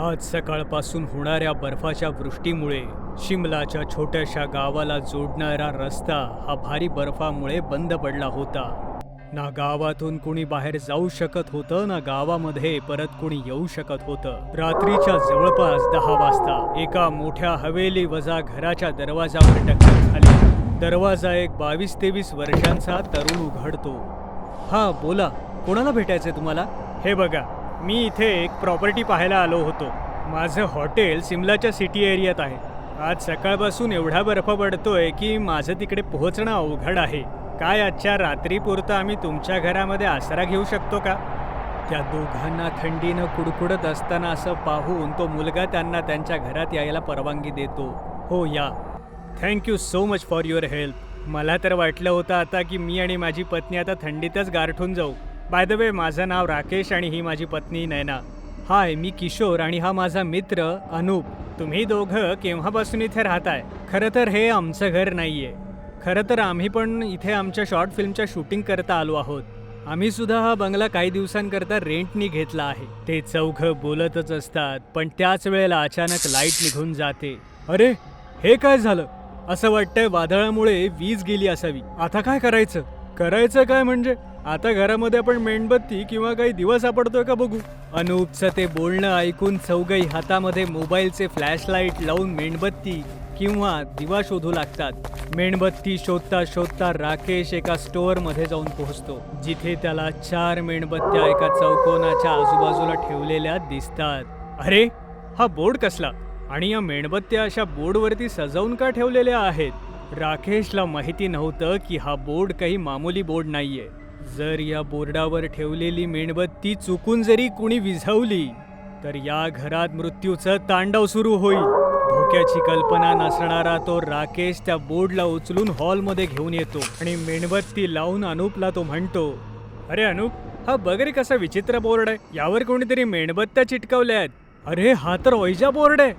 आज सकाळपासून होणाऱ्या बर्फाच्या वृष्टीमुळे शिमलाच्या छोट्याशा गावाला जोडणारा रस्ता हा भारी बर्फामुळे बंद पडला होता. ना गावातून कुणी बाहेर जाऊ शकत होतं, ना गावामध्ये परत कुणी येऊ शकत होतं. रात्रीच्या जवळपास 10 वाजता एका मोठ्या हवेली वजा घराच्या दरवाजावर टक्कर झाली. दरवाजा एक 22-23 वर्षांचा तरुण उघडतो. हा बोला, कोणाला भेटायचंय तुम्हाला? हे बघा, मी इथे एक प्रॉपर्टी पाहायला आलो होतो. माझं हॉटेल सिमलाच्या सिटी एरियात आहे. आज सकाळपासून एवढा बर्फ पडतोय की माझं तिकडे पोहोचणं अवघड आहे. काय आजच्या रात्रीपुरतं आम्ही तुमच्या घरामध्ये आसरा घेऊ शकतो का? त्या दोघांना थंडीनं कुडकुडत असताना असं पाहून तो मुलगा त्यांना त्यांच्या घरात यायला परवानगी देतो. हो या. Thank you so much for your help. मला तर वाटलं होतं आता की मी आणि माझी पत्नी आता थंडीतच गारठून जाऊ. बाय द वे, माझं नाव राकेश आणि ही माझी पत्नी नैना. हाय, मी किशोर आणि हा माझा मित्र अनूप. तुम्ही दोघं केव्हापासून इथे राहताय? खरं तर हे आमचं घर नाहीये. खरं तर आम्ही पण इथे आमच्या शॉर्ट फिल्मच्या शूटिंग करता आलो आहोत. आम्ही सुद्धा हा बंगला काही दिवसांकरता रेंटनी घेतला आहे. ते चौघं बोलतच असतात, पण त्याच वेळेला अचानक लाईट निघून जाते. अरे, हे काय झालं? असं वाटतंय वादळामुळे वीज गेली असावी. आता काय करायचं? करायचं काय म्हणजे आता घरामध्ये आपण मेणबत्ती किंवा काही दिवा सापडतोय का बघू. अनूपचं ते बोलणं ऐकून चौघही हातामध्ये मोबाईलचे फ्लॅशलाईट लावून मेणबत्ती किंवा दिवा शोधू लागतात. मेणबत्ती शोधता शोधता राकेश एका स्टोअरमध्ये जाऊन पोहोचतो, जिथे त्याला 4 मेणबत्त्या एका चौकोनाच्या आजूबाजूला ठेवलेल्या दिसतात. अरे, हा बोर्ड कसला? आणि या मेणबत्त्या अशा बोर्डवरती सजवून का ठेवलेल्या आहेत? राकेशला माहिती नव्हतं की हा बोर्ड काही मामूली बोर्ड नाहीये. जर या बोर्डावर ठेवलेली मेणबत्ती चुकून जरी कुणी विझवली तर या घरात मृत्यूचं तांडव सुरू होईल. धोक्याची कल्पना नसणारा तो राकेश त्या बोर्डला उचलून हॉलमध्ये घेऊन येतो आणि मेणबत्ती लावून अनूपला तो म्हणतो, अरे अनूप, हा बघ रे कसा विचित्र बोर्ड आहे. यावर कोणीतरी मेणबत्त्या चिटकवल्या आहेत. अरे, हा तर ओयजा बोर्ड आहे.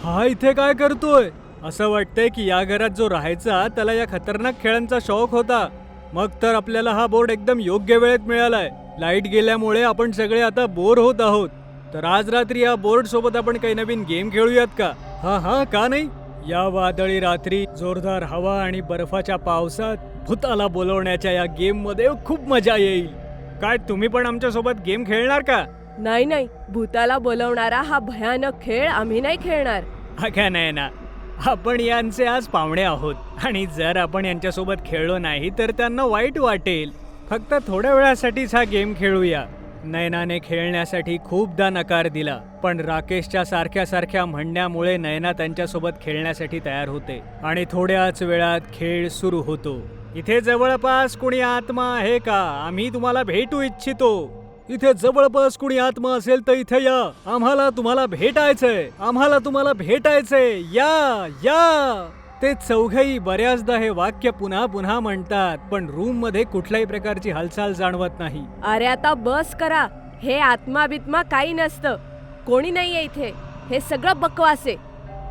हा इथे काय करतोय? असं वाटतंय की या घरात जो राहायचा त्याला या खतरनाक खेळांचा शौक होता. मग तर आपल्याला हा बोर्ड एकदम योग्य वेळेत मिळालाय. लाईट गेल्यामुळे आपण सगळे आता बोर होत आहोत. तर आज रात्री या बोर्ड सोबत आपण काही नवीन गेम खेळूयात का? हा, का नाही? या वादळी रात्री जोरदार हवा आणि बर्फाच्या पावसात भूताला बोलवण्याच्या या गेम मध्ये खूप मजा येईल. काय तुम्ही पण आमच्या सोबत गेम खेळणार का? नाही, भूताला बोलवणारा हा भयानक खेळ आम्ही नाही खेळणार. का नाही ना, आपण यांचे आज पाहुणे आहोत आणि जर आपण यांच्यासोबत खेळलो नाही तर त्यांना वाईट वाटेल. फक्त थोड्या वेळासाठीच हा गेम खेळूया. नैनाने खेळण्यासाठी खूपदा नकार दिला, पण राकेशच्या सारख्या म्हणण्यामुळे नैना त्यांच्यासोबत खेळण्यासाठी तयार होते आणि थोड्याच वेळात खेळ सुरू होतो. इथे जवळपास कुणी आत्मा आहे का? आम्ही तुम्हाला भेटू इच्छितो. इथे जवळपास कुणी आत्मा असेल तर इथे या. आम्हाला तुम्हाला भेटायचंय. या. ते चौघही बऱ्याचदा हे वाक्य पुन्हा पुन्हा म्हणतात, पण रूम मध्ये कुठल्याही प्रकारची हालचाल जाणवत नाही. अरे आता बस करा. हे आत्मा बित्मा काही नसतं. कोणी नाहीये इथे. हे सगळं बकवास आहे.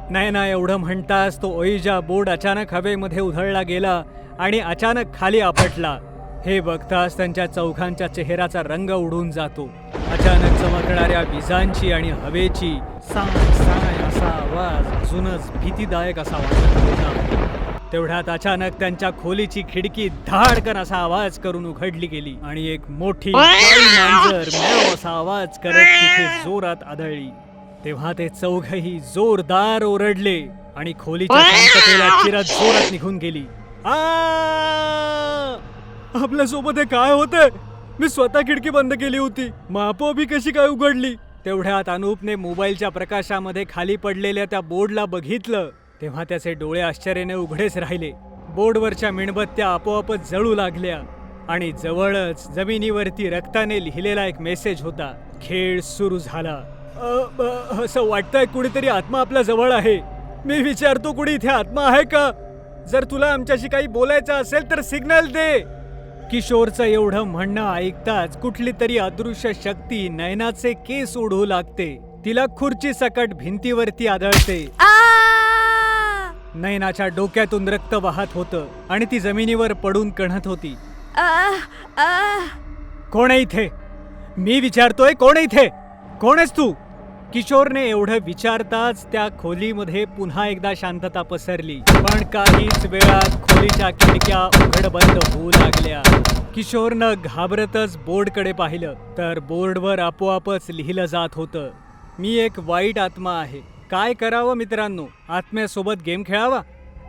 नाही, एवढं म्हणताच तो ओइजा बोर्ड अचानक हवेमध्ये उधळला गेला आणि अचानक खाली आपटला. हे बघताच त्यांच्या चौघांच्या चेहऱ्याचा रंग उडून जातो. अचानक चमकणाऱ्या विजांची आणि हवेची साय असा आवाज अजूनच भीतीदायक असा वाटत होता. तेवढ्यात अचानक त्यांच्या खोलीची खिडकी धाडकन असा आवाज करून उघडली गेली आणि एक मोठी मांजर म्याव असा आवाज करत तिथे जोरात आदळली. तेव्हा ते चौघही जोरदार ओरडले आणि खोलीच्या शांततेला चिरत जोरात निघून गेली. आपल्यासोबत हे काय होतंय? मी स्वतः खिडकी बंद केली होती. मापोबी कशी काय उघडली? तेवढ्यात अनूपने मोबाईलच्या प्रकाशामध्ये खाली पडलेल्या त्या बोर्डला बघितलं. तेव्हा त्याचे डोळे आश्चर्याने उघडेच राहिले. बोर्डवरच्या मेणबत्त्या आपोआपच जळू लागल्या आणि जवळच जमिनीवरती रक्ताने लिहिलेला एक मेसेज होता. खेळ सुरू झाला. असं वाटतंय कुणीतरी आत्मा आपल्या जवळ आहे. मी विचारतो, कुणी इथे आत्मा आहे का? जर तुला आमच्याशी काही बोलायचं असेल तर सिग्नल दे. किशोरचं एवढं म्हणणं ऐकताच कुठली तरी अदृश्य शक्ती नैनाचे केस ओढू लागते. तिला खुर्ची सकट भिंतीवरती आदळते. नैनाच्या डोक्यातून रक्त वाहत होतं आणि ती जमिनीवर पडून कणत होती. कोण आहे इथे? मी विचारतोय, कोण आहे इथे? कोण आहेस तू? किशोरने एवढं विचारताच त्या खोलीमध्ये पुन्हा एकदा शांतता पसरली. पण काहीच वेळात खोलीच्या खिडक्या उघड बंद होऊ लागल्या. किशोरनं घाबरतच बोर्डकडे पाहिलं तर बोर्डवर आपोआपच लिहिलं जात होतं, मी एक वाईट आत्मा आहे. काय करावं मित्रांनो? आत्म्यासोबत गेम खेळावा?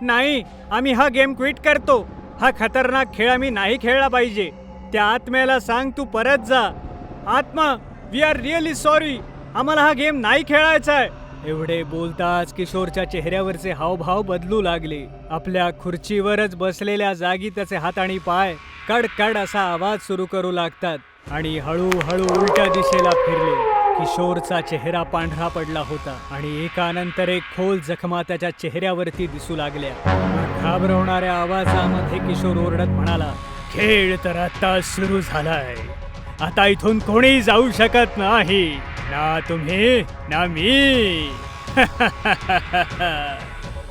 नाही, आम्ही हा गेम क्विट करतो. हा खतरनाक खेळ आम्ही नाही खेळला पाहिजे. त्या आत्म्याला सांग तू परत जा. आत्मा, वी आर रिअली सॉरी. आम्हाला हा गेम नाही खेळायचा आहे. एवढे बोलताच किशोरच्या चेहऱ्यावरचे हावभाव बदलू लागले. आपल्या खुर्चीवरच बसलेल्या जागी त्याचे हात आणि पाय कडकड असा आवाज सुरू करू लागतात आणि हळूहळू उलट्या दिशेला फिरले. किशोरचा चेहरा पांढरा पडला होता आणि एकानंतर एक खोल जखमा त्याच्या चेहऱ्यावरती दिसू लागल्या. घाबरवणाऱ्या आवाजामध्ये किशोर ओरडत म्हणाला, खेळ तर आता सुरू झालाय. आता इथून कोणी जाऊ शकत नाही, ना तुम्ही ना मी.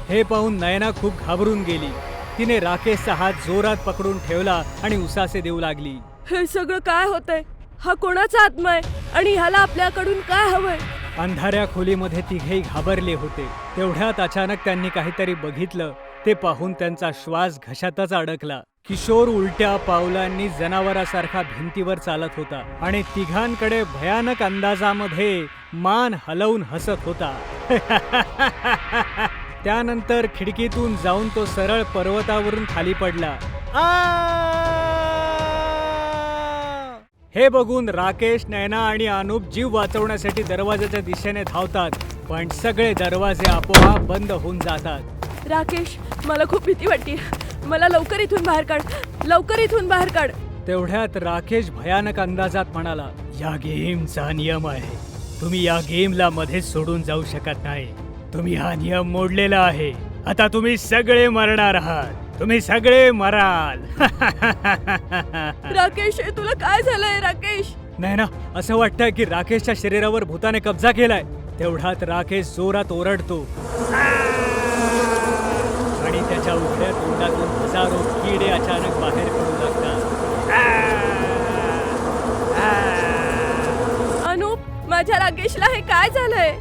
हे पाहून नयना खूप घाबरून गेली. तिने राकेशचा हात जोरात पकडून ठेवला आणि उसासे देऊ लागली. हे सगळं काय होतंय? हा कोणाचा आत्मा आहे आणि ह्याला आपल्याकडून काय हवंय? अंधाऱ्या खोलीमध्ये तिघेही घाबरले होते. तेवढ्यात अचानक त्यांनी काहीतरी बघितलं. ते पाहून त्यांचा श्वास घशातच अडकला. किशोर उलट्या पावलांनी जनावरासारखा भिंतीवर चालत होता आणि तिघांकडे भयानक अंदाजामध्ये मान हलवून हसत होता. त्यानंतर खिडकीतून जाऊन तो सरळ पर्वतावरून खाली पडला. हे बघून राकेश, नयना आणि अनुप जीव वाचवण्यासाठी दरवाजाच्या दिशेने धावतात, पण सगळे दरवाजे आपोआप बंद होऊन जातात. राकेश, मला खूप भीती वाटते. मला लवकर इथून बाहेर काढ, लवकर इथून बाहेर काढ. तेवढ्यात राकेश भयानक अंदाजात म्हणाला, या गेमचा नियम आहे. तुम्ही या गेमला मध्येच सोडून जाऊ शकत नाही. तुम्ही हा नियम मोडलेला आहे. आता तुम्ही सगळे मरणार आहात. तुम्ही सगळे मराल. राकेश, तुला काय झालंय? राकेश, नाही ना, असं वाटतंय की राकेशच्या शरीरावर भूताने कब्जा केलाय. तेवढ्यात राकेश जोरात ओरडतो आणि त्याच्या उघड्या तोंडातून हजारो किडे अचानक बाहेर पडू लागतात. अनुप, माझ्या राकेशला हे काय झालंय?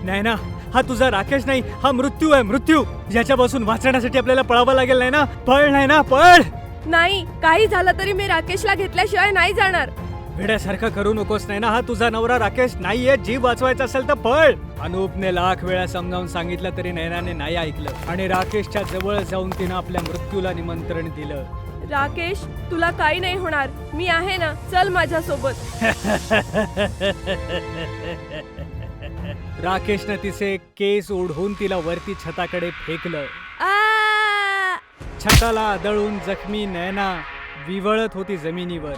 नाही ना, हा तुझा राकेश नाही, हा मृत्यू आहे. मृत्यू, ज्याच्यापासून वाचण्यासाठी आपल्याला पळावं लागेल. नाही ना, पळ. नाही ना, पळ. नाही, काही झालं तरी मी राकेशला घेतल्याशिवाय नाही जाणार. वेड्यासारखं करू नकोस. नाही ना, हा तुझा नवरा राकेश नाहीये. जीव वाचवायचा असेल तर पळ. अनुपने लाख वेळा समजावून सांगितलं तरी नयनाने नाही ऐकलं आणि राकेशच्या जवळ जाऊन तिनं आपल्या मृत्यूला निमंत्रण दिलं. राकेश, तुला काही नाही होणार. मी आहे ना, चल माझ्यासोबत. राकेशनं तिचे केस ओढून तिला वरती छताकडे फेकलं. छताला आदळून जखमी नयना विवळत होती जमिनीवर.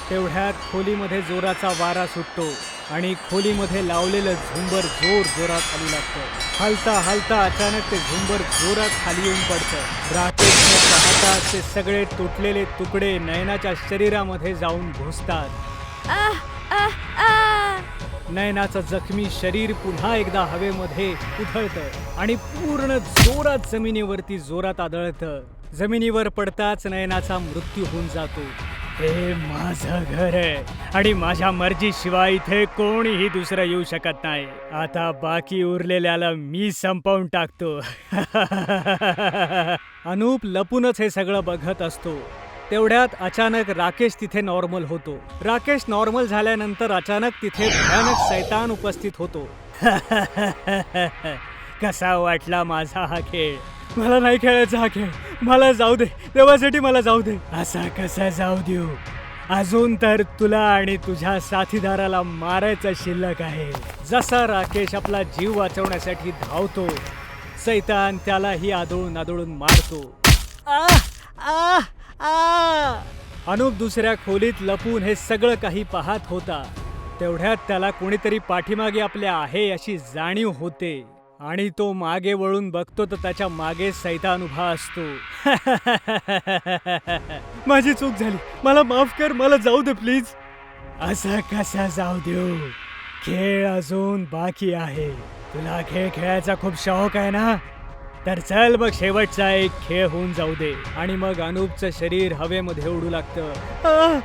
तेवढ्यात खोलीमध्ये जोराचा वारा सुटतो आणि खोलीमध्ये लावलेलं झुंबर जोर जोरात खाली लागतं. हलता हलता अचानक ते झुंबर जोरात खाली येऊन पडतं. राकेशने पाहताच ते सगळे तुटलेले तुकडे नयनाच्या शरीरामध्ये जाऊन घुसतात. नयनाचं जखमी शरीर पुन्हा एकदा हवेमध्ये उधळतं आणि पूर्ण जोरात जमिनीवरती जोरात आदळतं. जमिनीवर पडताच नयनाचा मृत्यू होऊन जातो. हे माझं घर आहे आणि माझ्या मर्जीशिवाय इथे कोणीही दुसरं येऊ शकत नाही. आता बाकी उरलेल्याला मी संपवून टाकतो. अनुप लपूनच हे सगळं बघत असतो. तेवढ्यात अचानक राकेश तिथे नॉर्मल होतो. राकेश नॉर्मल झाल्यानंतर अचानक तिथे भयानक शैतान उपस्थित होतो. कसा वाटला माझा हा खेळ? मला नाही खेळायचा हा खेळ. मला जाऊ दे, देवासाठी मला जाऊ दे. असा कसा जाऊ देऊ? अजून तर तुला आणि तुझ्या साथीदाराला मारायचं शिल्लक आहे. जसा राकेश आपला जीव वाचवण्यासाठी धावतो, शैतान त्यालाही आदळून आदळून मारतो. अनुप दुसऱ्या खोलीत लपून हे सगळं काही पाहत होता. तेवढ्यात त्याला कोणीतरी पाठीमागे आपल्या आहे अशी जाणीव होते आणि तो मागे वळून बघतो तर त्याच्या मागे शैतान उभा असतो. माझी चूक झाली, मला माफ कर, मला जाऊ दे प्लीज. असं कसा जाऊ देऊ? खेळ अजून बाकी आहे. तुला खेळ खेळायचा खूप शौक आहे ना? तर चल मग शेवटचा एक खेळ होऊन जाऊ दे. आणि मग अनूपचं शरीर हवेमध्ये उडू लागतं.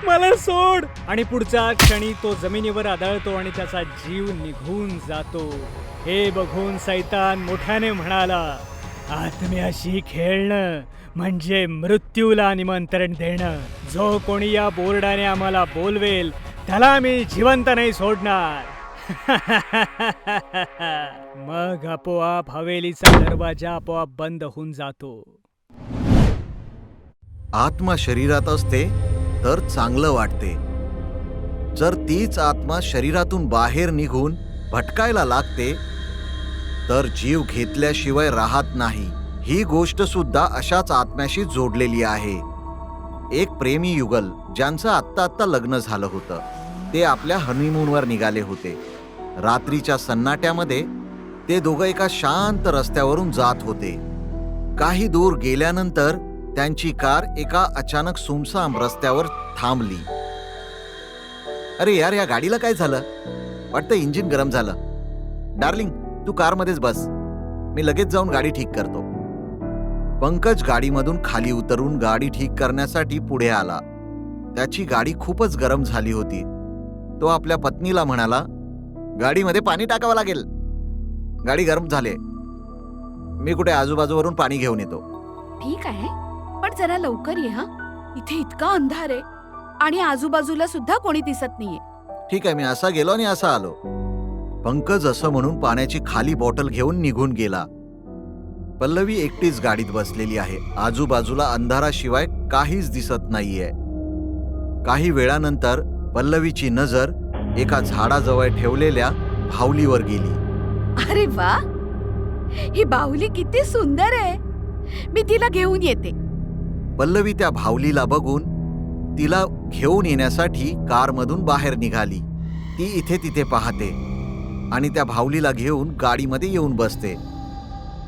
मला सोड. आणि पुढच्या क्षणी तो जमिनीवर आदळतो आणि त्याचा जीव निघून जातो. हे बघून सैतान मोठ्याने म्हणाला, आत्म्याशी खेळणं म्हणजे मृत्यूला निमंत्रण देणं. जो कोणी या बोर्डाने आम्हाला बोलवेल त्याला मी जिवंत नाही सोडणार. मग आपोआप हवेलीचा दरवाजा आपोआप बंद होऊन जातो. आत्मा शरीरात असते तर चांगलं वाटते. जर तीच आत्मा शरीरातून बाहेर निघून भटकायला लागते तर जीव घेतल्याशिवाय राहत नाही. ही गोष्ट सुद्धा अशाच आत्म्याशी जोडलेली आहे. एक प्रेमी युगल ज्यांचं आत्ता लग्न झालं होतं, ते आपल्या हनीमूनवर निघाले होते. रात्रीच्या सन्नाट्यामध्ये ते दोघं एका शांत रस्त्यावरून जात होते. काही दूर गेल्यानंतर त्यांची कार एका अचानक सुमसाम रस्त्यावर थांबली. अरे यार, या गाडीला काय झालं? वाटतं इंजिन गरम झालं. डार्लिंग, तू कारमध्येच बस, मी लगेच जाऊन गाडी ठीक करतो. पंकज गाडीमधून खाली उतरून गाडी ठीक करण्यासाठी पुढे आला. त्याची गाडी खूपच गरम झाली होती. तो आपल्या पत्नीला म्हणाला, गाडीमध्ये पाणी टाकावं लागेल, गाडी गरम झाले. मी कुठे आजूबाजूवरून पाणी घेऊन येतो. ठीक आहे, पण जरा लवकर ये हा. इथे इतका अंधार आहे आणि आजूबाजूला सुद्धा कोणी दिसत नाहीये. ठीक आहे, मी असा गेलो आणि असा आलो. पंकज असं म्हणून पाण्याची खाली बॉटल घेऊन निघून गेला. पल्लवी एकटीच गाडीत बसलेली आहे. आजूबाजूला अंधाराशिवाय काहीच दिसत नाहीये. काही वेळानंतर पल्लवीची नजर एका झाडाजवळ ठेवलेल्या बाहुलीवर गेली. अरे वा, ही बाहुली किती सुंदर आहे. मी तिला घेऊन येते. पल्लवी त्या बाहुलीला बघून तिला घेऊन येण्यासाठी कारमधून बाहेर निघाली. ती इथे तिथे पाहते आणि त्या बाहुलीला घेऊन गाडीमध्ये येऊन बसते.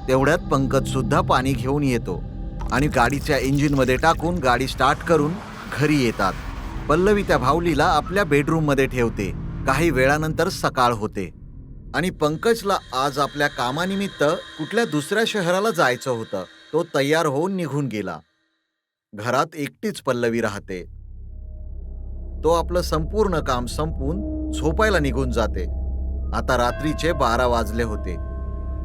तेवढ्यात पंकज सुद्धा पाणी घेऊन येतो आणि गाडीच्या इंजिनमध्ये टाकून गाडी स्टार्ट करून घरी येतात. पल्लवी त्या बाहुलीला आपल्या बेडरूममध्ये ठेवते. काही वेळानंतर सकाळ होते आणि पंकजला आज आपल्या कामानिमित्त कुठल्या दुसऱ्या शहराला जायचं होतं. तो तयार होऊन निघून गेला. घरात एकटीच पल्लवी राहते. तो आपलं संपूर्ण काम संपवून झोपायला निघून जाते. आता रात्रीचे 12 वाजले होते.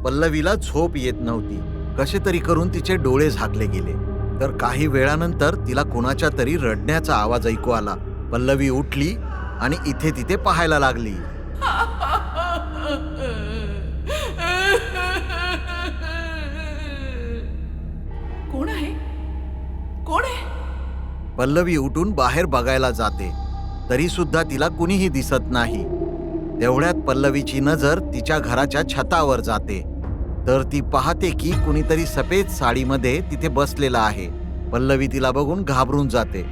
पल्लवीला झोप येत नव्हती. कसे तरी करून तिचे डोळे झाकले गेले. तर काही वेळानंतर तिला कोणाच्या तरी रडण्याचा आवाज ऐकू आला. पल्लवी उठली आणि इथे तिथे पाहायला लागली. कोण आहे? कोण आहे? पल्लवी उठून बाहेर बघायला जाते, तरी सुद्धा तिला कुणीही दिसत नाही. तेवढ्यात पल्लवीची नजर तिच्या घराच्या छतावर जाते. तर ती पाहते की कुणीतरी सफेद साडीमध्ये तिथे बसलेला आहे. पल्लवी तिला बघून घाबरून जाते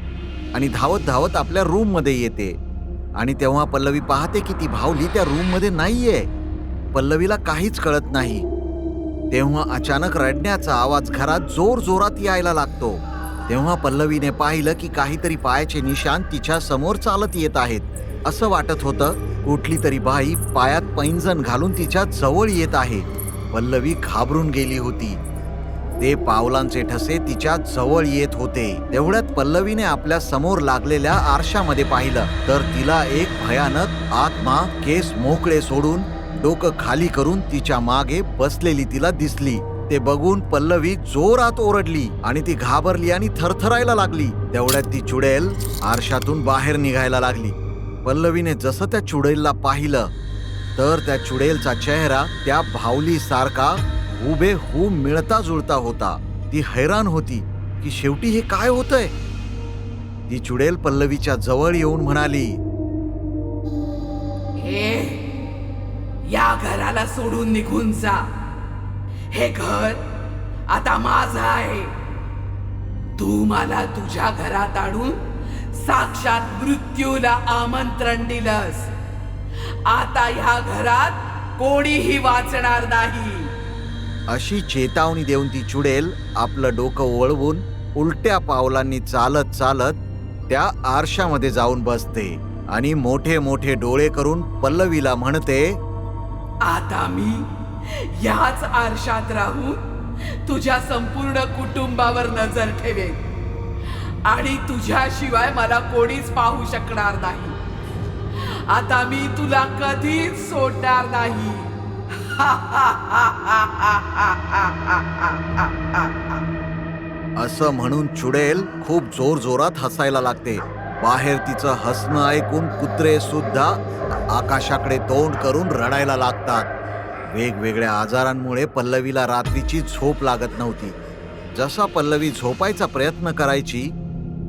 आणि धावत धावत आपल्या रूम मध्ये येते. आणि तेव्हा पल्लवी पाहते की ती बाहुली त्या रूम मध्ये नाहीये. पल्लवीला काहीच कळत नाही. तेव्हा अचानक रडण्याचा आवाज घरात जोर जोरात यायला लागतो. तेव्हा पल्लवीने पाहिलं की काहीतरी पायाचे निशाण तिच्या समोर चालत येत आहेत. असं वाटत होतं कुठली तरी बाई पायात पैंजण घालून तिच्या जवळ येत आहे. पल्लवी घाबरून गेली होती. ते पावलांचे ठसे तिच्या जवळ येत होते. तेवढ्यात पल्लवीने आपल्या समोर लागलेल्या आरशामध्ये पाहिलं तर तिला एक भयानक आत्मा केस मोकळे सोडून डोकं खाली करून तिच्या मागे बसलेली तिला दिसली. ते बघून पल्लवी जोरात ओरडली आणि ती घाबरली आणि थरथरायला लागली. तेवढ्यात ती चुडेल आरशातून बाहेर निघायला लागली. पल्लवीने जसं त्या चुडेलला पाहिलं तर त्या चुडेलचा चेहरा त्या बाहुली सारखा हुबेहूब मिळता जुळता होता. ती हैराण होती की शेवटी हे काय होतंय. ती चुडेल पल्लवीच्या जवळ येऊन म्हणाली, या घराला सोडून निघून जा. हे घर आता माझं आहे. तू मला तुझ्या घरात आणून साक्षात मृत्यूला आमंत्रण दिलंस. आता ह्या घरात कोणीही वाचणार नाही. अशी चेतावणी देऊन ती चुडेल आपलं डोकं वळवून उलट्या पावलांनी चालत चालत त्या आरशामध्ये जाऊन बसते आणि मोठे मोठे डोळे करून पल्लवीला म्हणते, आता मी याच आरशात राहून तुझ्या संपूर्ण कुटुंबावर नजर ठेवेन आणि तुझ्याशिवाय मला कोणीच पाहू शकणार नाही. आता मी तुला कधीच सोडणार नाही. असं म्हणून चुडेल खूप जोर जोरात हसायला लागते. बाहेर तिचं हसणं ऐकून कुत्रे सुद्धा आकाशाकडे तोंड करून रडायला लागतात. वेगवेगळ्या आजारांमुळे पल्लवीला रात्रीची झोप लागत नव्हती. जसा पल्लवी झोपायचा प्रयत्न करायची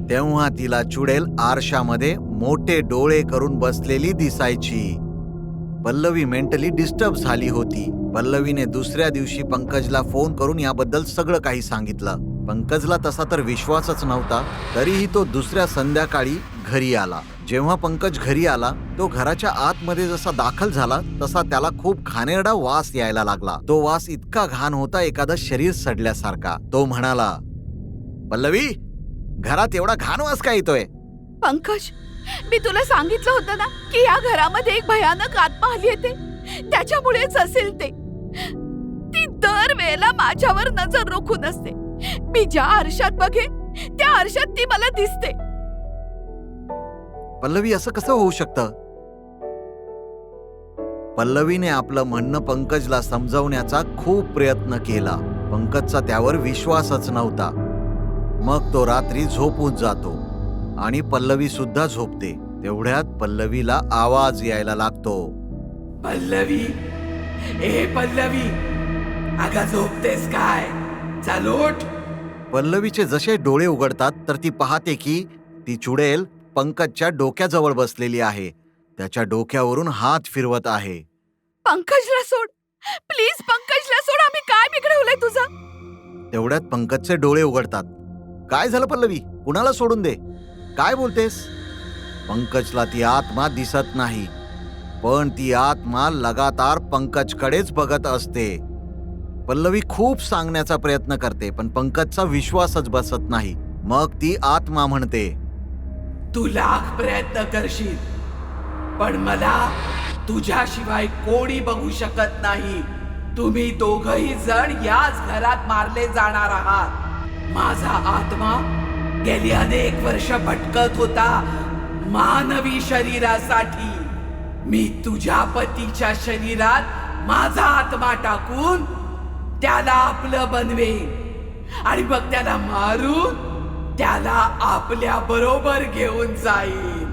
तेव्हा तिला चुडेल आरशामध्ये मोठे डोळे करून बसलेली दिसायची. पल्लवी मेंटली डिस्टर्ब झाली होती. पल्लवीने दुसऱ्या दिवशी पंकजला फोन करून याबद्दल सगळं काही सांगितलं. पंकजला तसा तर विश्वासच नव्हता. तरीही तो दुसऱ्या संध्याकाळी घरी आला. जेव्हा पंकज घरी आला तो घराच्या आतमध्ये जसा दाखल झाला तसा त्याला खूप घाणेरडा वास यायला लागला. तो वास इतका घाण होता एखादं शरीर सडल्यासारखा. तो म्हणाला, पल्लवी, घरात एवढा घाण वास का येतोय? पंकज, मी तुला सांगितलं होतं ना की या घरामध्ये एक भयानक आत्मा आली येते. त्याच्यामुळेच असेल ते. ती दर वेळेला माझ्यावर नजर रोखून असते. मी ज्या आरशात बघेन त्या आरशात ती मला दिसते. पल्लवी, असं कसं होऊ शकतं? पल्लवीने आपलं म्हणणं पंकजला समजवण्याचा खूप प्रयत्न केला. पंकजचा त्यावर विश्वासच नव्हता. मग तो रात्री झोपून जातो आणि पल्लवी सुद्धा झोपते. तेवढ्यात पल्लवीला आवाज यायला लागतो. पल्लवी, ए पल्लवी, अगं झोपतेस काय? चल उठ. पल्लवीचे जसे डोळे उघडतात तर ती पाहते की ती चुडेल पंकजच्या डोक्याजवळ बसलेली आहे. त्याच्या डोक्यावरून हात फिरवत आहे. पंकजला सोड, प्लीज पंकजला सोड. आम्ही काय बिघडवलंय तुझं? तेवढ्यात पंकजचे डोळे उघडतात. काय झालं पल्लवी? कुणाला सोडून दे? काय बोलतेस? पंकजला ती आत्मा दिसत नाही, पण ती आत्मा लगातार पंकजकडेच बघत असते. पल्लवी खूप सांगण्याचा प्रयत्न करते पण पंकजचा विश्वासच बसत नाही. मग ती आत्मा म्हणते, तू लाख प्रयत्न करशील पण मला तुझ्याशिवाय कोणी बघू शकत नाही. तुम्ही दोघही जण याच घरात मारले जाणार आहात. माझा आत्मा गेली अनेक वर्ष भटकत होता मानवी शरीरासाठी. मी तुझ्या पतीच्या शरीरात माझा आत्मा टाकून त्याला आपलं बनवेन आणि मग त्याला मारून त्याला आपल्या बरोबर घेऊन जाईन.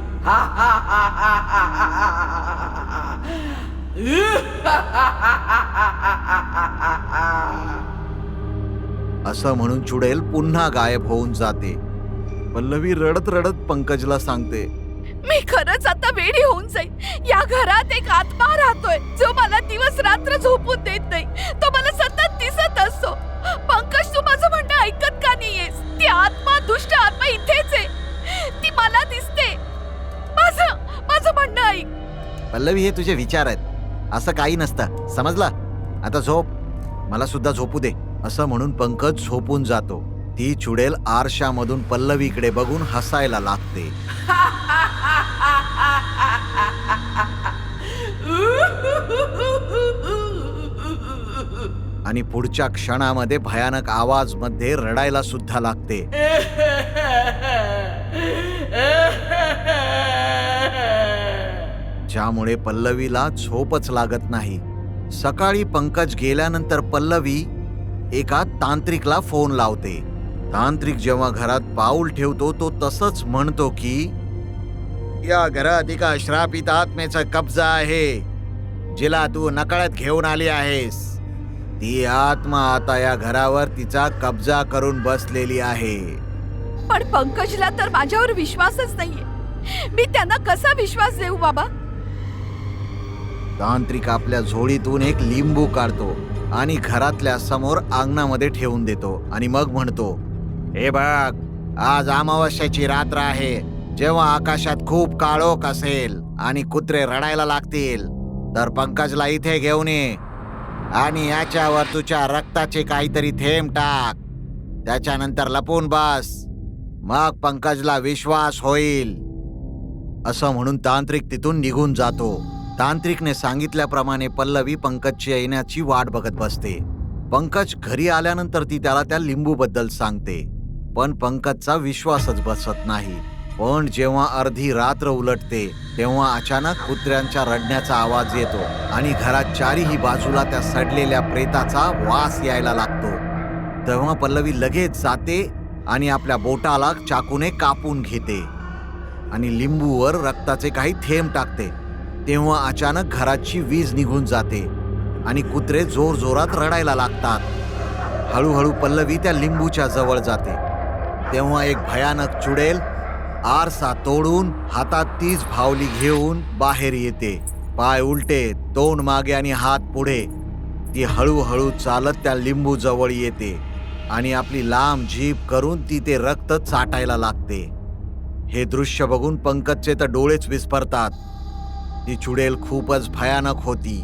असं म्हणून चुडेल पुन्हा गायब होऊन जाते. पल्लवी रडत रडत पंकजला सांगते, मी खरंच आता वेडी होऊन जाईन. या घरात एक आत्मा राहतोय जो मला दिवस रात्र झोपून देत नाही. तो मला सतत दिसत असतो. पंकज, तू माझं म्हणणं ऐकत का नाहीयेस? ती आत्मा, दुष्ट आत्मा इथेच आहे. ती मला दिसते. माझं म्हणणं ऐक. पल्लवी, हे तुझे विचार आहेत. असं काही नसतं, समजलं? आता झोप, मला सुद्धा झोपू दे. असं म्हणून पंकज झोपून जातो. ती चुडेल आरशामधून पल्लवीकडे बघून हसायला लागते. आणि पुढच्या क्षणामध्ये भयानक आवाज मध्ये रडायला सुद्धा लागते. ज्यामुळे पल्लवीला झोपच लागत नाही. सकाळी पंकज गेल्यानंतर पल्लवी एका तांत्रिकला फोन लावते. तांत्रिक जेव्हा घरात पाऊल ठेवतो तो तसंच म्हणतो की या घरात एका श्रापित आत्मेचा कब्जा आहे, जिला तू नकळत घेऊन आली आहेस. ती आत्मा आता या घरावर तिचा कब्जा करून बसलेली आहे. पण पंकजला तर माझ्यावर विश्वासच नाहीये. मी त्यांना कसा विश्वास देऊ बाबा? तांत्रिक आपल्या झोळीतून एक लिंबू काढतो आणि घरातल्या समोर अंगणामध्ये ठेवून देतो आणि मग म्हणतो, हे बघ, आज अमावस्येची रात्र आहे. जेव्हा आकाशात खूप काळोख असेल आणि कुत्रे रडायला लागतील तर पंकजला इथे घेऊन ये आणि याच्यावर तुझ्या रक्ताचे काहीतरी थेंब टाक. त्याच्यानंतर लपून बस. मग पंकजला विश्वास होईल. असं म्हणून तांत्रिक तिथून निघून जातो. तांत्रिकने सांगितल्याप्रमाणे पल्लवी पंकजच्या येण्याची वाट बघत बसते. पंकज घरी आल्यानंतर ती त्याला त्या लिंबूबद्दल सांगते, पण पंकजचा विश्वासच बसत नाही. पण जेव्हा अर्धी रात्र उलटते तेव्हा अचानक कुत्र्यांच्या रडण्याचा आवाज येतो आणि घरात चारीही बाजूला त्या सडलेल्या प्रेताचा वास यायला लागतो. तेव्हा पल्लवी लगेच जाते आणि आपल्या बोटाला चाकूने कापून घेते आणि लिंबूवर रक्ताचे काही थेंब टाकते. तेव्हा अचानक घराची वीज निघून जाते आणि कुत्रे जोरजोरात रडायला लागतात. हळूहळू पल्लवी त्या लिंबूच्या जवळ जाते. तेव्हा एक भयानक चुडेल आरसा तोडून हातात तीच भावली घेऊन बाहेर येते. पाय उलटे, तोंड मागे आणि हात पुढे. ती हळूहळू चालत त्या लिंबू जवळ येते आणि आपली लांब जीभ करून ती ते रक्त चाटायला लागते. हे दृश्य बघून पंकजचे तर डोळेच विस्फारतात. ती चुडेल खूपच भयानक होती.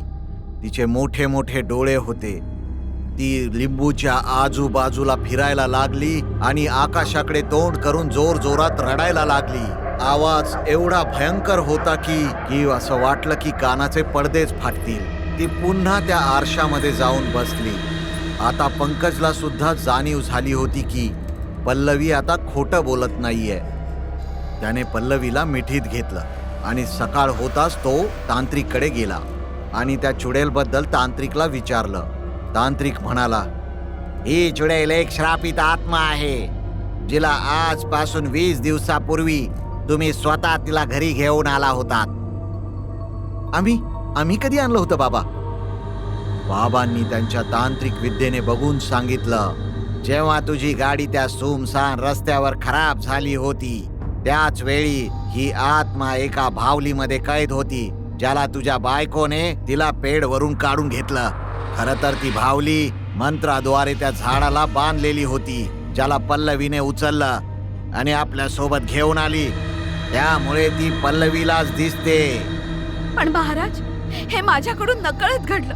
तिचे मोठे मोठे डोळे होते. ती लिंबूच्या आजूबाजूला फिरायला लागली आणि आकाशाकडे तोंड करून जोर जोरात रडायला लागली. आवाज एवढा भयंकर होता की असं वाटलं की कानाचे पडदेच फाटतील. ती पुन्हा त्या आरशामध्ये जाऊन बसली. आता पंकजला सुद्धा जाणीव झाली होती की पल्लवी आता खोटं बोलत नाहीये. त्याने पल्लवीला मिठीत घेतलं आणि सकाळ होताच तो तांत्रिककडे गेला आणि त्या चुडेलबद्दल तांत्रिकला विचारलं. तांत्रिक म्हणाला, ही चुडेल एक श्रापित आत्मा आहे, जिला आजपासून 20 दिवसापूर्वी तुम्ही स्वतः तिला घरी घेऊन आला होतात. आम्ही कधी आणलं होतं बाबा? बाबांनी त्यांच्या तांत्रिक विद्येने बघून सांगितलं, जेव्हा तुझी गाडी त्या सुमसान रस्त्यावर खराब झाली होती त्याच वेळी ही आत्मा एका भावलीमध्ये कैद होती, ज्याला तुझ्या बायकोने तिला पेडवरून काढून घेतलं. खरं तर ती भावली मंत्राद्वारे त्या झाडाला बांधलेली होती, ज्याला पल्लवीने उचललं आणि आपल्या सोबत घेऊन आली. त्यामुळे ती पल्लवीलाच दिसते. पण महाराज, हे माझ्याकडून नकळत घडलं.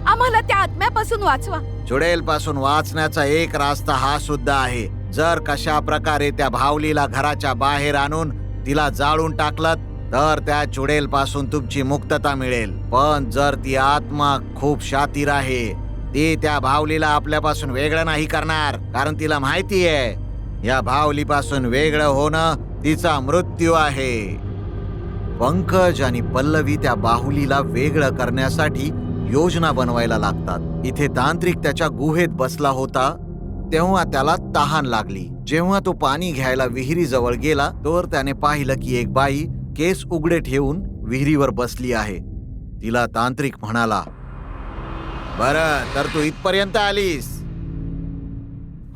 आम्हाला त्या आत्म्यापासून वाचवा. चुडेल पासून वाचण्याचा एक रास्ता हा सुद्धा आहे. जर कशा प्रकारे त्या भावलीला घराच्या बाहेर आणून तिला जाळून टाकलं तर त्या चुडेल पासून तुमची मुक्तता मिळेल. पण जर ती आत्मा खूप शातीर आहे, ती त्या भावलीला आपल्यापासून वेगळं नाही करणार, कारण तिला माहिती आहे या भावलीपासून वेगळं होणं तिचा मृत्यू आहे. पंकज आणि पल्लवी त्या बाहुलीला वेगळं करण्यासाठी योजना बनवायला लागतात. इथे तांत्रिक त्याच्या गुहेत बसला होता तेव्हा त्याला तहान लागली. जेव्हा तो पाणी घ्यायला विहिरीजवळ गेला तर त्याने पाहिलं की एक बाई केस उघडे ठेवून विहिरीवर बसली आहे. तिला तांत्रिक म्हणाला, बरं तर तू इथपर्यंत आलीस?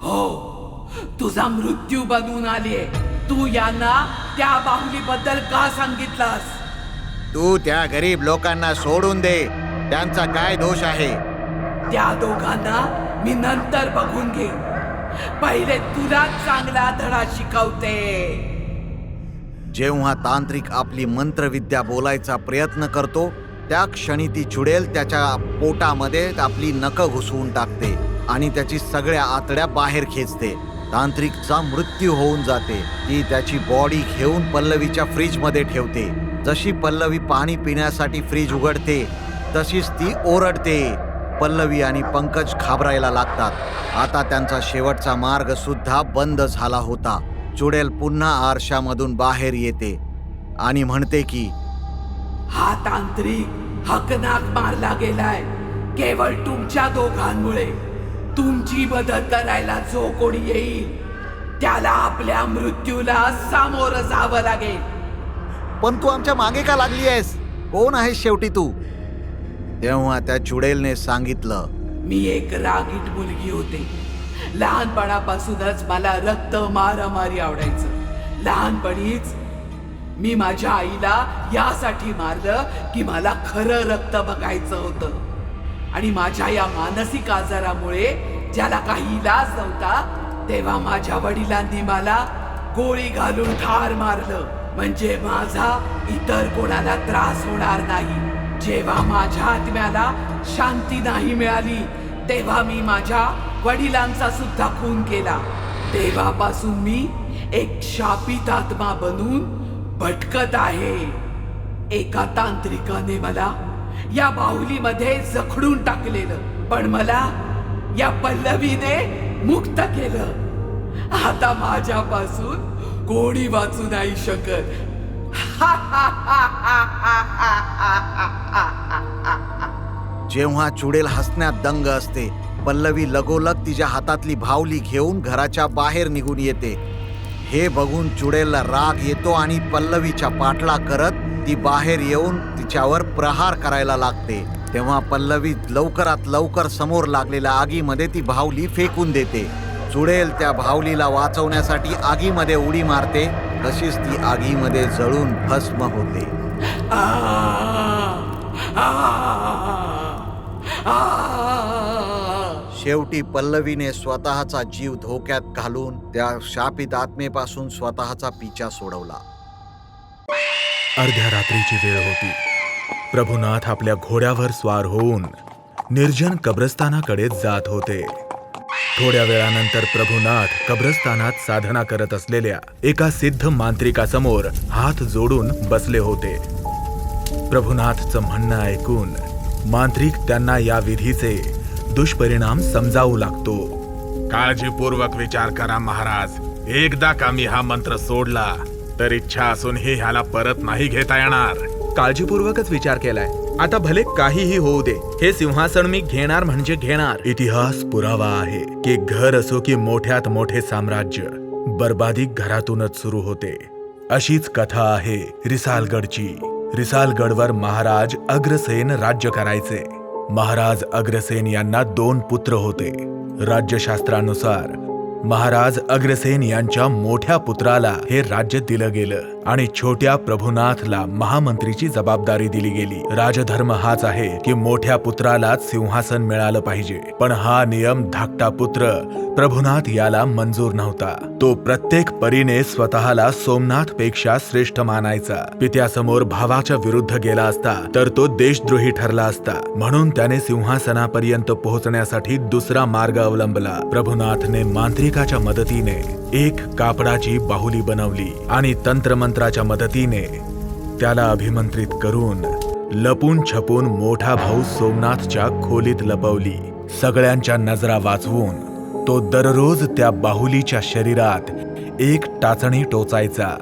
हो, तुझा मृत्यू बनवून आलीये. तू यांना त्या बाहुलीबद्दल का सांगितलंस? तू त्या गरीब लोकांना सोडून दे, त्यांचा काय दोष आहे? त्या दोघांना मी नंतर बघून घेईन. पहिले तुला चांगला धडा शिकवते. जेव्हा तांत्रिक आपली मंत्रविद्या बोलायचा प्रयत्न करतो त्या क्षणी ती चुडेल त्याच्या पोटामध्ये आपली नखं घुसवून टाकते आणि त्याची सगळ्या आतड्या बाहेर खेचते. तांत्रिकचा मृत्यू होऊन जाते. ती त्याची बॉडी घेऊन पल्लवीच्या फ्रीजमध्ये ठेवते. जशी पल्लवी पाणी पिण्यासाठी फ्रीज उघडते तशीच ती ओरडते. पल्लवी आणि पंकज घाबरायला लागतात. आता त्यांचा शेवटचा मार्ग सुद्धा बंद झाला होता. चुडेल पुन्हा आरशामधून बाहेर येते आणि म्हणते की हा तांत्रिक हकनाक मारला गेलाय केवळ तुमच्या दोघांमुळे. तुमची मदत करायला जो कोणी येईल त्याला आपल्या मृत्यूला सामोरं जावं लागेल. पण तू आमच्या मागे का लागली आहेस? कोण आहेस शेवटी तू? तेव्हा त्या चुडेलने सांगितलं, मी एक रागीट मुलगी होते. लहानपणापासूनच मला रक्त मारामारी आवडायचं. लहानपणीच मी माझ्या आईला यासाठी मारलं की मला खरं रक्त बघायचं होतं. आणि माझ्या या मानसिक आजारामुळे ज्याला काही इलाज नव्हता तेव्हा माझ्या वडिलांनी मला गोळी घालून ठार मारलं, म्हणजे माझा इतर कोणाला त्रास होणार नाही. जेव्हा माझ्या आत्म्याला शांती नाही मिळाली तेव्हा मी माझ्या वडिलांचा सुद्धा खून केला. तेव्हापासून मी एक शापित आत्मा बनून भटकत आहे. एका तांत्रिकाने मला या बाहुलीमध्ये जखडून टाकलेलं, पण मला या पल्लवीने मुक्त केलं. आता माझ्यापासून कोणी वाचू नाही शकत. जेव्हा चुडेल हसण्यात दंग असते, पल्लवी लगोलग तिच्या हातातली बाहुली घेऊन घराच्या बाहेर निघून येते. हे बघून चुडेलला राग येतो आणि पल्लवीच्या पाठला करत ती बाहेर येऊन तिच्यावर प्रहार करायला लागते. तेव्हा पल्लवी लवकरात लवकर समोर लागलेल्या आगीमध्ये ती बाहुली फेकून देते. चुडेल त्या बाहुलीला वाचवण्यासाठी आगीमध्ये उडी मारते. तशीच ती आगीमध्ये जळून भस्म होते. शेवटी पल्लवीने स्वतःचा जीव धोक्यात घालून त्या शापित आत्मेपासून स्वतःचा पिछा सोडवला. अर्ध्या रात्रीची वेळ होती. प्रभुनाथ आपल्या घोड्यावर स्वार होऊन निर्जन कब्रस्तानाकडे जात होते. थोड्या वेळानंतर प्रभुनाथ कब्रस्तानात साधना करत असलेल्या एका सिद्ध मांत्रिकासमोर हात जोडून बसले होते. प्रभुनाथचं म्हणणं ऐकून मांत्रिक त्यांना या विधीचे दुष्परिणाम समजावू लागतो. काळजीपूर्वक विचार करा महाराज. एकदा का मी हा मंत्र सोडला तर इच्छा असूनही ह्याला परत नाही घेता येणार. काळजीपूर्वकच विचार केलाय. आता भले काहीही होऊ दे, हे सिंहासन मी घेणार म्हणजे घेणार. इतिहास पुरावा आहे की घर असो की मोठ्यात मोठे साम्राज्य, बर्बादी घरातूनच सुरू होते. अशीच कथा आहे रिसालगडची. रिसालगडवर महाराज अग्रसेन राज्य करायचे. महाराज अग्रसेन यांना 2 पुत्र होते. राज्यशास्त्रानुसार महाराज अग्रसेन यांच्या मोठ्या पुत्राला हे राज्य दिलं गेलं आणि छोट्या प्रभुनाथला महामंत्रीची जबाबदारी दिली गेली. राजधर्म हाच आहे की मोठ्या पुत्रालाच सिंहासन मिळालं पाहिजे. पण हा नियम धाकटा पुत्र प्रभुनाथ याला मंजूर नव्हता. तो प्रत्येक परीने स्वतःला सोमनाथ पेक्षा श्रेष्ठ मानायचा. पित्यासमोर भावाच्या विरुद्ध गेला असता तर तो देशद्रोही ठरला असता. म्हणून त्याने सिंहासनापर्यंत पोहोचण्यासाठी दुसरा मार्ग अवलंबला. प्रभुनाथने मांत्रिकाच्या मदतीने एक कापडाची बाहुली बनवली आणि तंत्रमंत्राच्या मदतीने त्याला अभिमंत्रित करून लपून छपून मोठा भाऊ सोमनाथच्या खोलीत लपवली. सगळ्यांच्या नजरा वाचवून तो दररोज त्या बाहुलीच्या शरीरात एक टाचणी टोचायचा.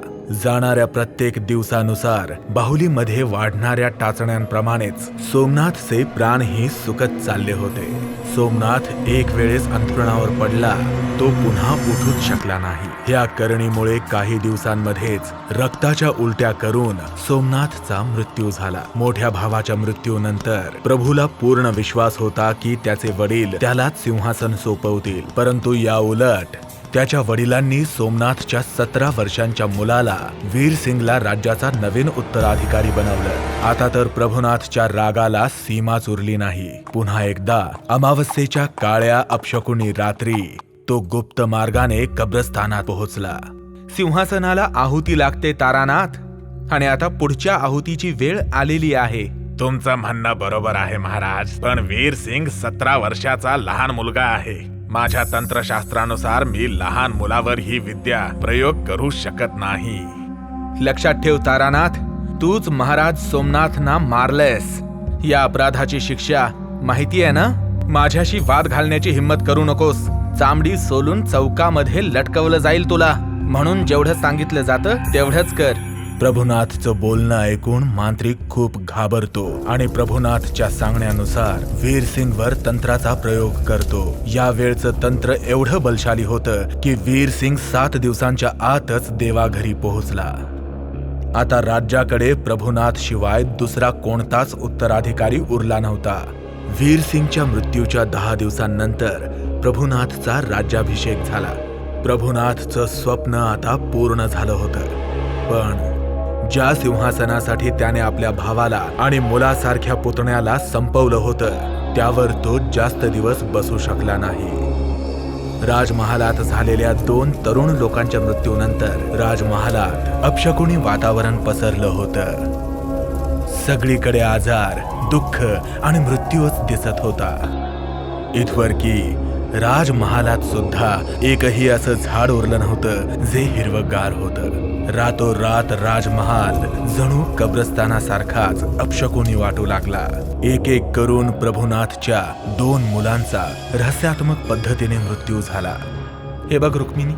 जाणाऱ्या प्रत्येक दिवसानुसार बाहुलीमध्ये वाढणाऱ्या टाचण्यांप्रमाणेच सोमनाथचे प्राणही सुकत चालले होते. सोमनाथ एक वेळेस अंथरुणावर पडला, तो पुन्हा उठूच शकला नाही. या करणीमुळे काही दिवसांमध्येच रक्ताच्या उलट्या करून सोमनाथचा मृत्यू झाला. मोठ्या भावाच्या मृत्यूनंतर प्रभूला पूर्ण विश्वास होता की त्याचे वडील त्यालाच सिंहासन सोपवतील. परंतु या उलट त्याच्या वडिलांनी सोमनाथच्या 17 वर्षांच्या मुलाला वीरसिंगला राज्याचा नवीन उत्तराधिकारी बनवलं. आता तर प्रभुनाथच्या रागाला सीमाच उरली नाही. पुन्हा एकदा अमावस्येच्या काळ्या अपशकुनी रात्री तो गुप्त मार्गाने कब्रस्तानात पोहोचला. सिंहासनाला आहुती लागते तारानाथ, आणि आता पुढच्या आहुतीची वेळ आलेली आहे. तुमचं म्हणणं बरोबर आहे महाराज, पण वीरसिंग 17 वर्षाचा लहान मुलगा आहे. माझ्या तंत्रशास्त्रानुसार मी लहान मुलावर ही विद्या प्रयोग करू शकत नाही. लक्षात ठेव तारानाथ, तूच महाराज सोमनाथना मारलेस. या अपराधाची शिक्षा माहिती आहे ना? माझ्याशी वाद घालण्याची हिम्मत करू नकोस. चामडी सोलून चौकामध्ये लटकवलं जाईल तुला. म्हणून जेवढं सांगितलं जातं तेवढंच कर. प्रभुनाथचं बोलणं ऐकून मांत्रिक खूप घाबरतो आणि प्रभुनाथच्या सांगण्यानुसार वीरसिंगवर तंत्राचा प्रयोग करतो. या वेळचं तंत्र एवढं बलशाली होतं की वीरसिंग 7 दिवसांच्या आतच देवाघरी पोहोचला. आता राज्याकडे प्रभुनाथ शिवाय दुसरा कोणताच उत्तराधिकारी उरला नव्हता. वीरसिंगच्या मृत्यूच्या 10 दिवसांनंतर प्रभुनाथचा राज्याभिषेक झाला. प्रभुनाथचं स्वप्न आता पूर्ण झालं होतं. पण ज्या सिंहासनासाठी त्याने आपल्या भावाला आणि मुलासारख्या पुतण्याला संपवलं होतं त्यावर तो जास्त दिवस बसू शकला नाही. राजमहालात झालेल्या 2 तरुण लोकांच्या मृत्यूनंतर राजमहालात अपशकुनी वातावरण पसरलं होतं. सगळीकडे आजार, दुःख आणि मृत्यूच दिसत होता. इथवर की राजमहालात सुद्धा एकही असं झाड उरलं नव्हतं जे हिरवंगार होतं. रातोरात राजमहाल जणू कब्रस्तानासारखाच अपशकुनी वाटू लागला. एक एक करून प्रभुनाथच्या 2 मुलांचा रहस्यात्मक पद्धतीने मृत्यू झाला. हे बघ रुक्मिणी,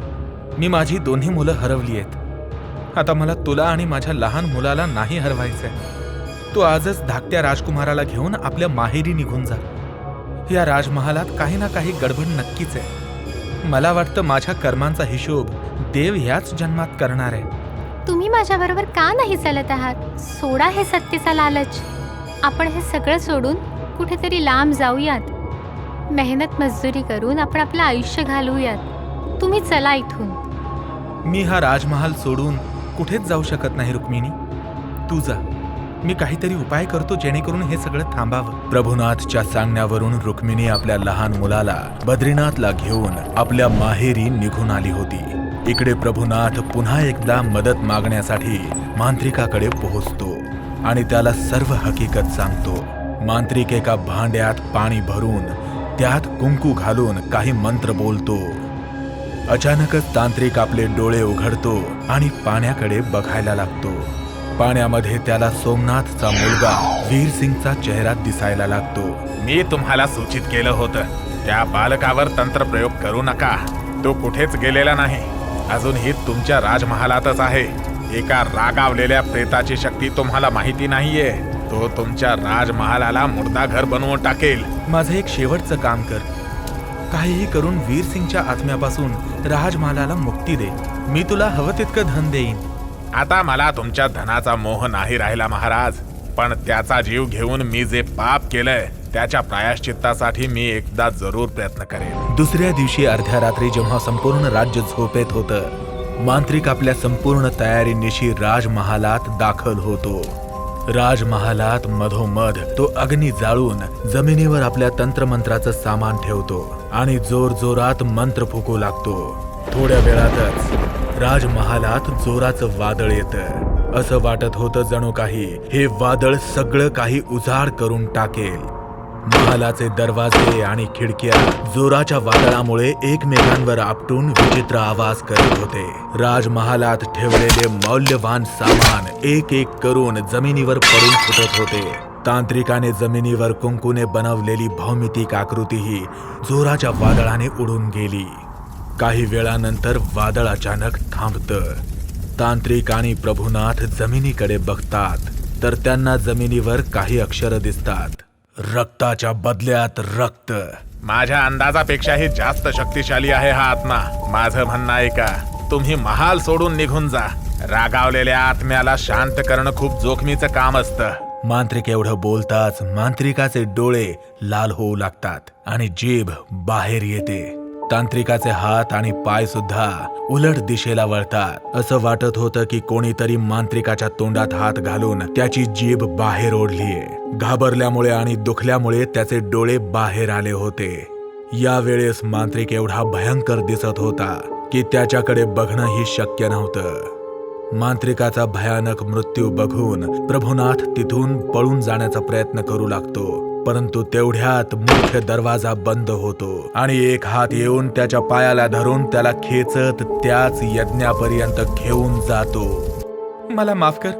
मी माझी 2 मुलं हरवली आहेत. आता मला तुला आणि माझ्या लहान मुलाला नाही हरवायचंय. तू आजच धाकट्या राजकुमाराला घेऊन आपल्या माहेरी निघून जा. या राजमहालात काही ना काही गडबड नक्कीच आहे. मला वाटतं माझ्या कर्मांचा हिशोब देव ह्याच जन्मात करणार आहे. तुम्ही माझ्याबरोबर का नाही चालत आहात? सोडा हे सत्तेचा लालच. आपण हे सगळं सोडून कुठेतरी लांब जाऊयात. मेहनत मजदुरी करून आपण आपलं आयुष्य घालवूयात. तुम्ही चला इथून. मी हा राजमहाल सोडून कुठेच जाऊ शकत नाही रुक्मिणी. तू जा. मी काहीतरी उपाय करतो जेणेकरून हे सगळं थांबावं. प्रभुनाथच्या सांगण्यावरून रुक्मिणी आपल्या लहान मुलाला बद्रीनाथला घेऊन आपल्या माहेरी निघून आली होती. इकडे प्रभुनाथ पुन्हा एकदा मदत मागण्यासाठी मांत्रिकाकडे पोहोचतो आणि त्याला सर्व हकीकत सांगतो. मांत्रिक एका भांड्यात पाणी भरून त्यात कुंकू घालून काही मंत्र बोलतो. अचानकच तांत्रिक आपले डोळे उघडतो आणि पाण्याकडे बघायला लागतो. पाण्यामध्ये त्याला सोमनाथचा मुलगा वीरसिंगचा चेहरा दिसायला लागतो. मी तुम्हाला सूचित केलं होतं, त्या बालकावर तंत्रप्रयोग करू नका. तो कुठेच गेलेला नाही, अजूनही तुमच्या राजमहालातच आहे. एका रागावलेल्या प्रेताची शक्ती तुम्हाला माहिती नाहीये. तो तुमच्या राजमहालाला मुर्दा घर बनवून टाकेल. माझं एक शेवटचं काम कर. काहीही करून वीरसिंगच्या आत्म्यापासून राजमहालाला मुक्ती दे. मी तुला हवं तितकं धन देईन. आता मला तुमच्या धनाचा मोह नाही राहिला महाराज, पण त्याचा जीव घेऊन मी जे पाप केलंय त्याच्या प्रायश्चित्तासाठी मी एकदा जरूर प्रयत्न करेन. दुसऱ्या दिवशी अर्ध्या रात्री जेव्हा संपूर्ण राज्य झोपेत होतं, मांत्रिक आपल्या संपूर्ण तयारीनिशी राजमहालात दाखल होतो. राजमहालात मधोमध तो अग्नी जाळून जमिनीवर आपल्या तंत्रमंत्राचं सामान ठेवतो आणि जोरजोरात मंत्र फुकू लागतो. थोड्या वेळातच राजमहालात जोराचं वादळ येतं. असं वाटत होतं जणू काही हे वादळ सगळं काही उजाड करून टाकेल. महालाचे दरवाजे आणि खिडक्या जोराच्या वादळामुळे एकमेकांवर आपटून विचित्र आवाज करत होते. राजमहालात ठेवलेले मौल्यवान सामान एक एक करून जमिनीवर पडून फुटत होते. तांत्रिकाने जमिनीवर कुंकूने बनवलेली भौमितिक आकृतीही जोराच्या वादळाने उडून गेली. काही वेळानंतर वादळ अचानक थांबतं. तांत्रिक आणि प्रभुनाथ जमिनीकडे बघतात तर त्यांना जमिनीवर काही अक्षरं दिसतात. रक्ताच्या बदल्यात रक्त. माझ्या अंदाजापेक्षाही जास्त शक्तिशाली आहे हा आत्मा. माझं म्हणणं ऐका, तुम्ही महाल सोडून निघून जा. रागावलेल्या आत्म्याला शांत करणं खूप जोखमीचं काम असतं. मांत्रिक एवढं बोलताच मांत्रिकाचे डोळे लाल होऊ लागतात आणि जीभ बाहेर येते. तांत्रिकाचे हात आणि पाय सुद्धा उलट दिशेला वळतात. असं वाटत होतं की कोणीतरी मांत्रिकाच्या तोंडात हात घालून त्याची जीभ बाहेर ओढलीये. घाबरल्यामुळे आणि दुखल्यामुळे त्याचे डोळे बाहेर आले होते. यावेळेस मांत्रिक एवढा भयंकर दिसत होता की त्याच्याकडे बघणंही शक्य नव्हतं. मांत्रिकाचा भयानक मृत्यू बघून प्रभुनाथ तिथून पळून जाण्याचा प्रयत्न करू लागतो. परंतु तेवढ्यात मुख्य दरवाजा बंद होतो आणि एक हात येऊन त्याच्या पायाला धरून त्याला खेचत त्याच यज्ञापर्यंत घेऊन जातो. मला माफ कर,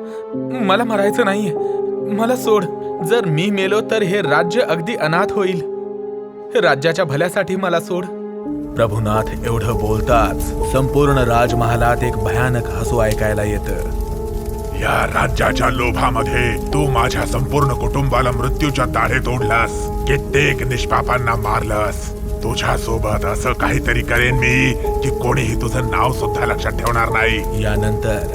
मला मरायचं नाहीये. मला सोड. जर मी मेलो तर हे राज्य अगदी अनाथ होईल. राज्याच्या भल्यासाठी मला सोड. प्रभुनाथ एवढं बोलताच संपूर्ण राजमहालात एक भयानक हसू ऐकायला येतं. या राज्याच्या लोभामध्ये तू माझ्या संपूर्ण कुटुंबाला मृत्यूच्या दाढेत ओढलास. कित्येक निष्पापांना मारलंस. तुझ्या सोबत असं काहीतरी करेन मी की कोणीही तुझं नाव सुद्धा लक्षात ठेवणार नाही. यानंतर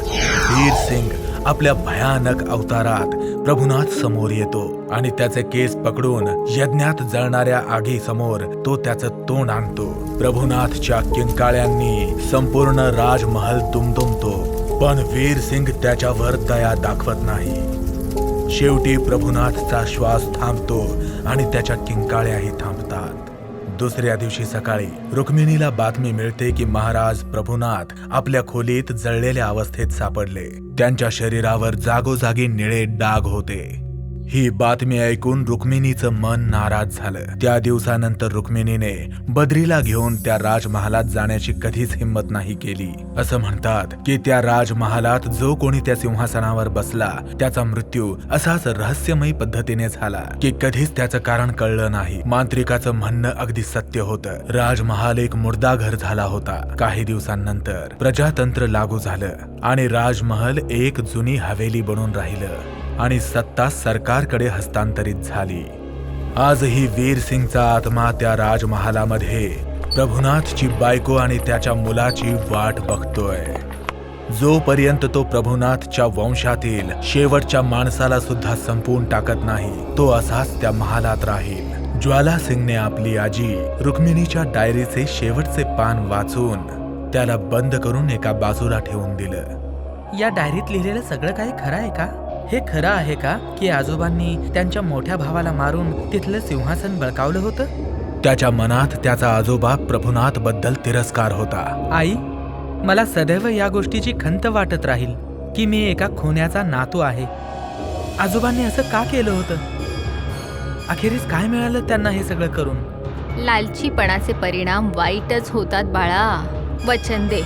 वीरसिंग आपल्या भयानक अवतारात प्रभुनाथ समोर येतो आणि त्याचे केस पकडून यज्ञात जळणाऱ्या आगी समोर तो त्याचं तोंड आणतो. प्रभुनाथच्या किंकाळ्यांनी संपूर्ण राजमहल दुमदुमतो, पण वीरसिंग त्याच्यावर दया दाखवत नाही. शेवटी प्रभुनाथचा श्वास थांबतो आणि त्याच्या किंकाळ्याही थांबतात. दुसऱ्या दिवशी सकाळी रुक्मिणीला बातमी मिळते की महाराज प्रभुनाथ आपल्या खोलीत जळलेल्या अवस्थेत सापडले. त्यांच्या शरीरावर जागोजागी निळे डाग होते. ही बातमी ऐकून रुक्मिणीचं मन नाराज झालं. त्या दिवसानंतर रुक्मिणीने बद्रीला घेऊन त्या राजमहालात जाण्याची कधीच हिंमत नाही केली. असं म्हणतात की त्या राजमहालात जो कोणी त्या सिंहासनावर बसला त्याचा मृत्यू असाच रहस्यमयी पद्धतीने झाला की कधीच त्याचं कारण कळलं नाही. मांत्रिकाचं म्हणणं अगदी सत्य होतं. राजमहाल एक मुर्दा घर झाला होता. काही दिवसांनंतर प्रजातंत्र लागू झालं आणि राजमहल एक जुनी हवेली बनून राहिलं आणि सत्ता सरकारकडे हस्तांतरित झाली. आजही वीरसिंगचा आत्मा त्या राजमहालामध्ये प्रभुनाथची बायको आणि त्याच्या मुलाची वाट बघतोय. जोपर्यंत तो प्रभुनाथच्या वंशातील शेवटच्या माणसाला सुद्धा संपवून टाकत नाही तो असाच त्या महालात राहील. ज्वाला सिंगने आपली आजी रुक्मिणीच्या डायरीचे शेवटचे पान वाचून त्याला बंद करून एका बाजूला ठेवून दिलं. या डायरीत लिहिलेलं सगळं काही खरं आहे का? हे खरं आहे का की आजोबांनी त्यांच्या मोठ्या भावाला मारून तिथलं सिंहासन बळकावलं होतं? त्याच्या मनात त्याचा आजोबा प्रभुनाथ बद्दल तिरस्कार होता. आई, मला सदैव या गोष्टीची खंत वाटत राहील की मी एका खुन्याचा नातू आहे. आजोबांनी असं का केलं होतं? अखेरीस काय मिळालं त्यांना हे सगळं करून? लालचीपणाचे परिणाम वाईटच होतात बाळा. वचन दे,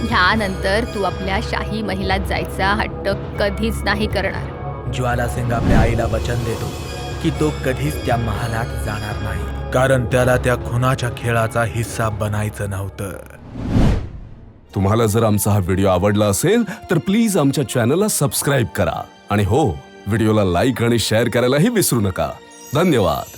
ह्यानंतर तू आपल्या शाही महिलात जायचा हट्ट कधीच नाही करणार. ज्वाला सिंग आपल्या आईला वचन देतो की तो कधीच त्या महालात जाणार नाही, कारण त्याला त्या खुनाच्या खेळाचा हिस्सा बनायचं नव्हतं. तुम्हाला जर आमचा हा व्हिडिओ आवडला असेल तर प्लीज आमच्या चॅनलला सबस्क्राईब करा आणि हो, व्हिडिओला लाईक आणि शेअर करायलाही विसरू नका. धन्यवाद.